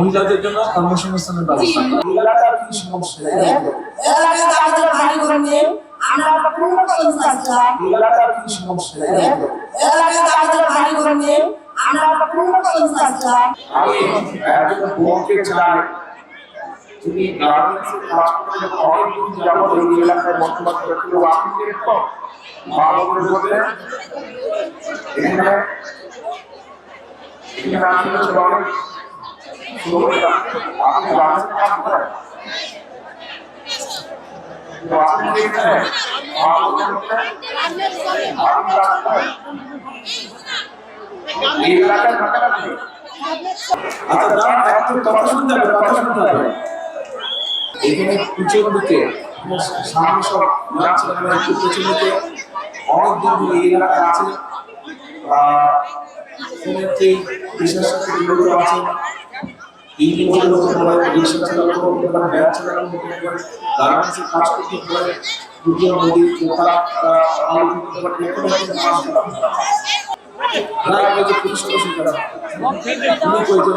মহিলাদের জন্য কর্মসংস্থানের ব্যবস্থা এলাকার কি সমস্যা এলাকায় আমাদের বাড়িঘর নেই, আমরা একটা পুনর্বাসন চাচ্ছিলাম। এলাকার কি সমস্যা এলাকায় আমাদের বাড়িঘর নেই, আমরা একটা পুনর্বাসন চাচ্ছিলাম। আমি একজন বোনকে চাই যিনি গার্মেন্টসে কাজ করতে অনেকদিন যাবত এই এলাকায় বসবাস করতে আপনি একটু ভালো করে বলবেন এখানে আমি হচ্ছে অনেক আপনি গার্মেন্টসে কাজ করেন তো আপনি এখানে ভালো করে আপনি কাজ করেন এই এলাকায় থাকা লাগবে। আচ্ছা দাঁড়ান, একটু কথা শুনতে হবে। এখানে পিছন দিকে সামনে সব লাগছে একটু পিছন দিকে অনেক দিন ধরে এই এলাকায় আছে শুনেছি বিশেষ করে জড়িত আছে এই নিয়ে লোক বলে রিক্সা চালানো করতে পারে, ভ্যান চালানো করতে পারে, গার্মেন্টসে কাজ করতে পারে, দুটো নদীর পোখরা আলু করতে পারে, এরকম একটা কাজ করতে পারে। না আগে যে পুলিশ সদস্য যারা তুমি কইছো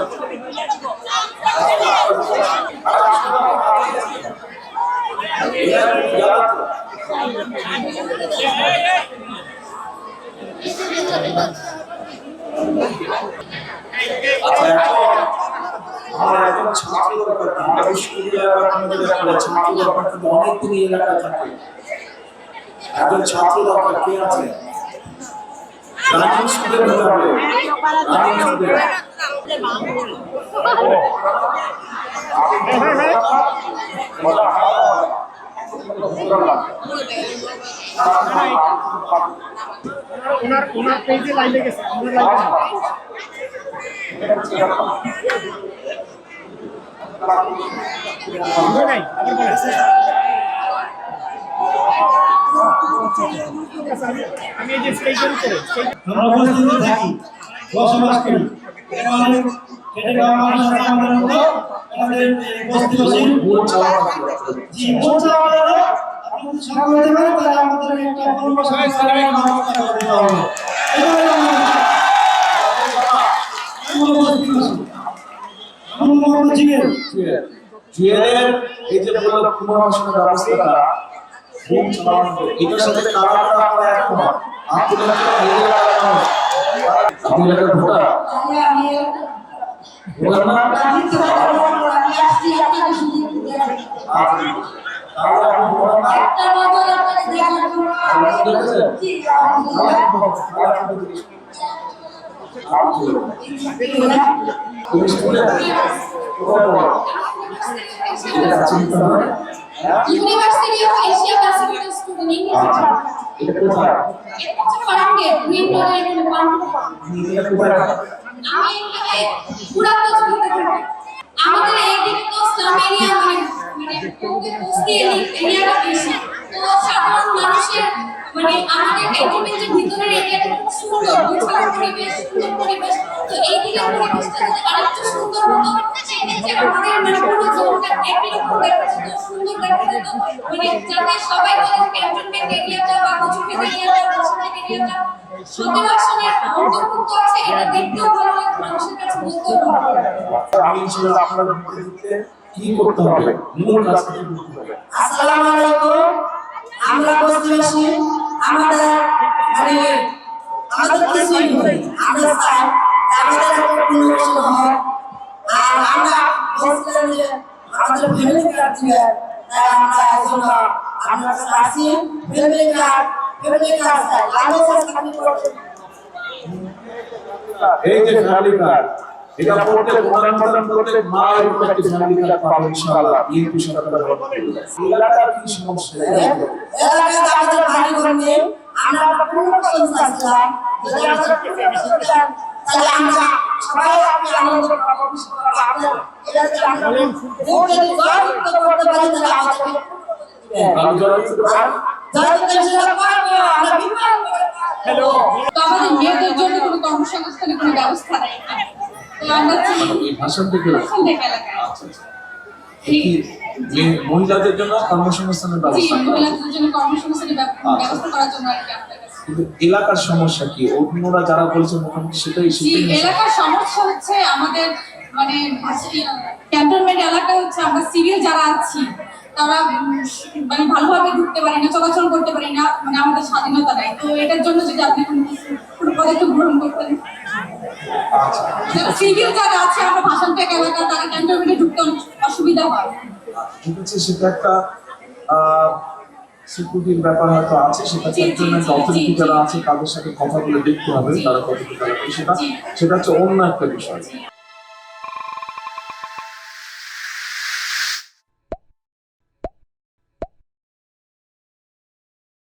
আমার একজন ছাত্র দরকার, আমাদের স্কুলে আপনাদের ছাত্র দরকার, কিন্তু অনেকদিন এই এলাকায় থাকে। একজন ছাত্র দরকার, কে আছে? রানিং স্টুডেন্ট হতে হবে, রানিং স্টুডেন্ট। ওনার পেজে লাইভে গেছে, আমরা লাইভে নাই আবার বলেছে আমি এই যে স্টেশন করে আমরা উপস্থিত থাকি, বসবাস করি। আমাদের খেটে খাওয়া মানুষের আমাদের মতো আমাদের বস্তিবাসীর জি ভোট চাওয়া হলো আপনাদের সঙ্গে হতে পারে, তাহলে আমাদের একটা পূর্বসংস্কার ব্যবস্থা করে দেওয়া হবে। জুয়েলের এই যে পুনর্বাসনের ব্যবস্থাটা ভোট চালানো, এটার সাথে কারা আপনারা একমত? আপনি এলাকার ভোটার ভোটার না? University of Asia Pacific student in এটা কোথায়? it's a market green dollar in one আমি এখানে পুরা পছন্দ করি আমাদের এইদিকে তো স্লাম এরিয়া মানে বস্তি এরিয়াটা বেশি তো সাধারণ মানুষের মানে আমাদের এন্টারটেইনমেন্টের ভিতরের এরিয়াটা খুব সুন্দর গোছানো পরিবেশ সুন্দর পরিবেশ তো এইদিকে পরিবেশটা যদি আরেকটু সুন্দর হতো যে আমাদের মানে পুরো জোনটা একই রকম দেখাচ্ছে তো সুন্দর দেখাচ্ছে তো মানে যাতে সবাই বলে ক্যান্টনমেন্ট এরিয়াটা বা কোচবিহার এরিয়াটা বসবাস এরিয়াটা সত্যবাসনের অন্তর্ভুক্ত আছে এটা দেখতেও ভালো লাগে মানুষের কাছে বলতেও ভালো লাগে আমি ইনশাআল্লাহ আপনাদের মধ্যে কি করতে হবে মূল কাজটা কি করতে হবে? আসসালামু আলাইকুম। আমরা বস্তিবাসী আমাদের মানে আমাদের কিছুই নেই, আমরা চাই আমাদের একটা পুনর্বাসন হয়। আর আমরা বলছিলাম যে আমাদের ফ্যামিলি কার্ড দিয়ে তাই আমরা এখন আমরা আসি ফ্যামিলি কার্ড চাই আরো খালি করতে এই যে ফ্যামিলি কার্ড এটা প্রত্যেক প্রধানমন্ত্রী প্রত্যেক মায়ের উপর একটা ফ্যামিলি কার্ড পাবে ইনশাআল্লাহ। এই বিষয়টা এলাকার কি সমস্যা এলাকায় আমাদের বাড়িঘর নেই, আমরা একটা পুনর্বাসন চাচ্ছিলাম। যদি আমাদের পুনর্বাসন দেন তাহলে আমরা সবাই আপনি আনন্দ পাবো। আপনার এলাকায় আমরা ভোট যদি জয় করতে পারি তাহলে আমাদের হ্যালো তো আমাদের মেয়েদের জন্য কোনো কর্মসংস্থানের কোনো ব্যবস্থা নেই তো আমরা এই ভাষণ থেকে এলাকায় মহিলাদের জন্য কর্মসংস্থানের ব্যবস্থা মহিলাদের জন্য কর্মসংস্থানের ব্যবস্থা করার জন্য আর কি আপনাদের কাছে কিন্তু এলাকার সমস্যা কি অন্যরা যারা বলছে মোটামুটি সেটাই এলাকার সমস্যা হচ্ছে আমাদের মানে ক্যান্টনমেন্ট এলাকা হচ্ছে আমরা সিভিল যারা আছি তারা মানে ভালোভাবে ঢুকতে পারি না, চলাচল করতে পারি না, মানে আমাদের স্বাধীনতা নাই। তো এটার জন্য যদি আপনি কোনো পদক্ষেপ গ্রহণ করতেন। আচ্ছা যারা সিভিল যারা আছে আমরা ভাষানটেক এলাকা তারা ক্যান্টনমেন্টে ঢুকতে অনেক অসুবিধা হয়। ঠিক আছে, সেটা একটা সিকিউরিটির ব্যাপার হয়তো আছে, সেটা জি, জি, ক্যান্টনমেন্ট জি, অথরিটি জি, যারা জি। আছে তাদের সাথে কথা বলে দেখতে হবে জি। তারা কতটুকু সেটা জি। সেটা হচ্ছে অন্য একটা বিষয়।